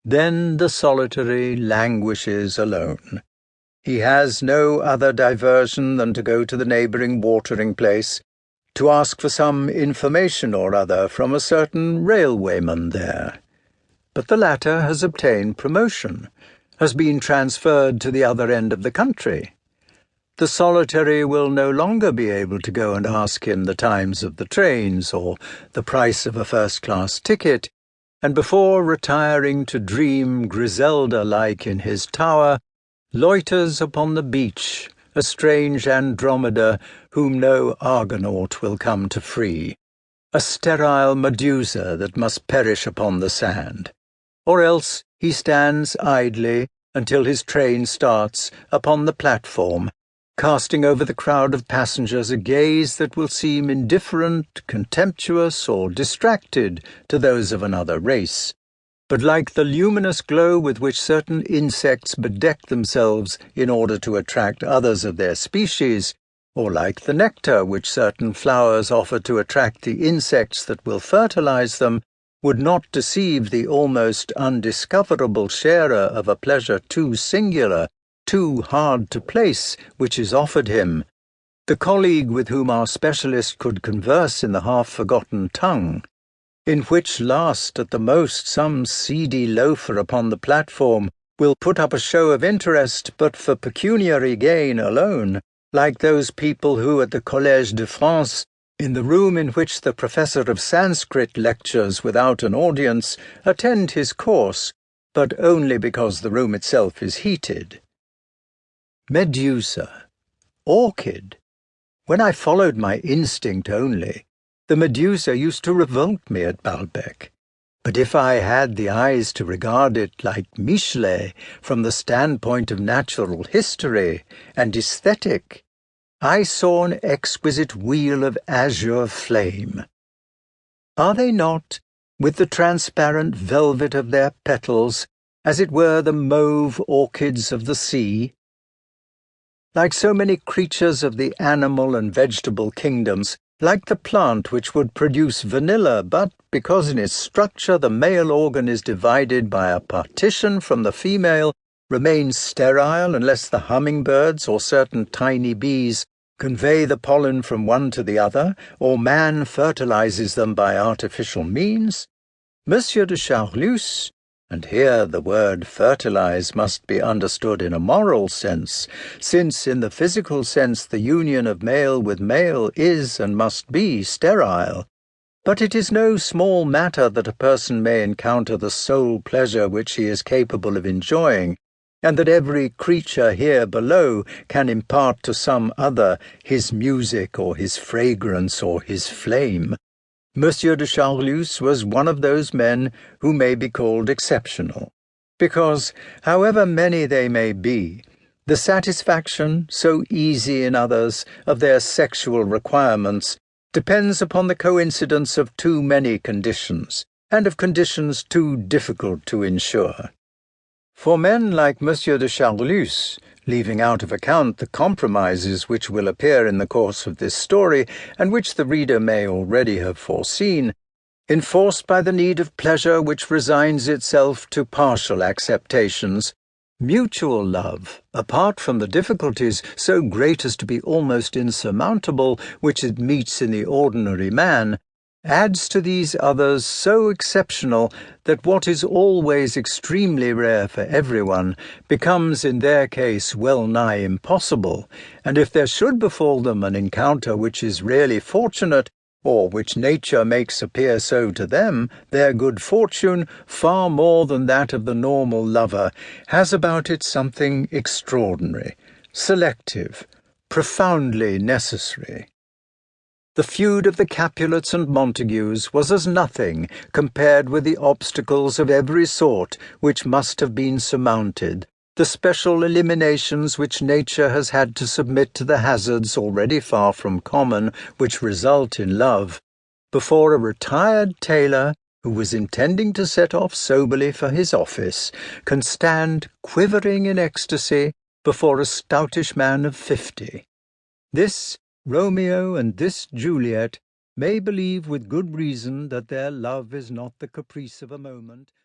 Then the solitary languishes alone. He has no other diversion than to go to the neighbouring watering place, to ask for some information or other from a certain railwayman there. But the latter has obtained promotion, has been transferred to the other end of the country. The solitary will no longer be able to go and ask him the times of the trains or the price of a first-class ticket, and before retiring to dream Griselda-like in his tower, loiters upon the beach, a strange Andromeda whom no Argonaut will come to free, a sterile Medusa that must perish upon the sand. Or else he stands idly until his train starts upon the platform, casting over the crowd of passengers a gaze that will seem indifferent, contemptuous, or distracted to those of another race, but like the luminous glow with which certain insects bedeck themselves in order to attract others of their species, or like the nectar which certain flowers offer to attract the insects that will fertilize them, would not deceive the almost undiscoverable sharer of a pleasure too singular, too hard to place, which is offered him, the colleague with whom our specialist could converse in the half-forgotten tongue, in which last at the most some seedy loafer upon the platform will put up a show of interest but for pecuniary gain alone, like those people who at the Collège de France, in the room in which the professor of Sanskrit lectures without an audience, attend his course, but only because the room itself is heated. Medusa. Orchid. When I followed my instinct only, the Medusa used to revolt me at Balbec. But if I had the eyes to regard it like Michelet from the standpoint of natural history and aesthetic, I saw an exquisite wheel of azure flame. Are they not, with the transparent velvet of their petals, as it were the mauve orchids of the sea? Like so many creatures of the animal and vegetable kingdoms, like the plant which would produce vanilla, but because in its structure the male organ is divided by a partition from the female, remains sterile unless the hummingbirds or certain tiny bees convey the pollen from one to the other, or man fertilizes them by artificial means, Monsieur de Charlus, and here the word fertilize must be understood in a moral sense, since in the physical sense the union of male with male is and must be sterile. But it is no small matter that a person may encounter the sole pleasure which he is capable of enjoying, and that every creature here below can impart to some other his music or his fragrance or his flame. Monsieur de Charlus was one of those men who may be called exceptional, because, however many they may be, the satisfaction, so easy in others, of their sexual requirements depends upon the coincidence of too many conditions, and of conditions too difficult to ensure. For men like Monsieur de Charlus, leaving out of account the compromises which will appear in the course of this story, and which the reader may already have foreseen, enforced by the need of pleasure which resigns itself to partial acceptations, mutual love, apart from the difficulties so great as to be almost insurmountable which it meets in the ordinary man, adds to these others so exceptional that what is always extremely rare for everyone becomes in their case well nigh impossible, and if there should befall them an encounter which is really fortunate, or which nature makes appear so to them, their good fortune, far more than that of the normal lover, has about it something extraordinary, selective, profoundly necessary. The feud of the Capulets and Montagues was as nothing compared with the obstacles of every sort which must have been surmounted, the special eliminations which nature has had to submit to the hazards already far from common which result in love, before a retired tailor, who was intending to set off soberly for his office, can stand quivering in ecstasy before a stoutish man of 50. This Romeo and this Juliet may believe with good reason that their love is not the caprice of a moment,